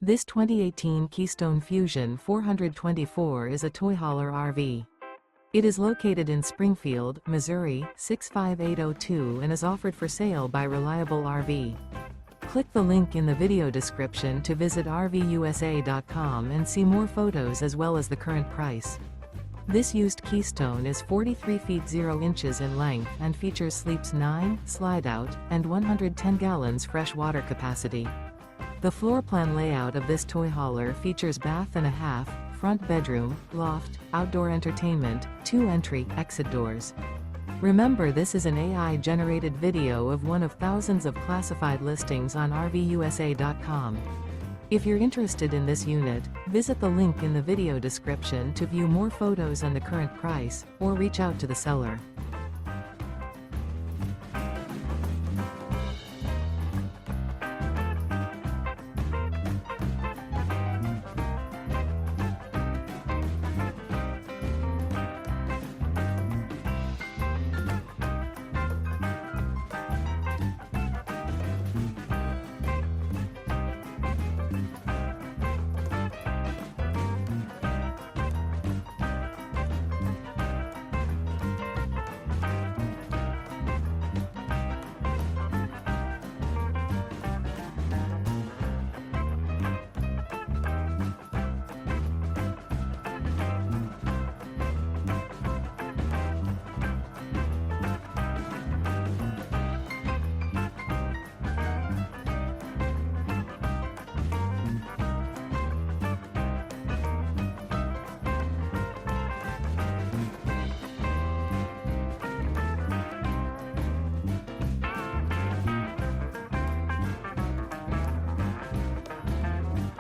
This 2018 Keystone Fuzion 424 is a toy hauler RV. It is located in Springfield, Missouri, 65802 and is offered for sale by Reliable RV. Click the link in the video description to visit RVUSA.com and see more photos as well as the current price. This used Keystone is 43 feet 0 inches in length and features sleeps 9, Slideout, and 110 gallons fresh water capacity. The floor plan layout of this toy hauler features bath and a half, front bedroom, loft, outdoor entertainment, 2 entry/exit doors. Remember, this is an AI-generated video of one of thousands of classified listings on RVUSA.com. If you're interested in this unit, visit the link in the video description to view more photos and the current price, or reach out to the seller.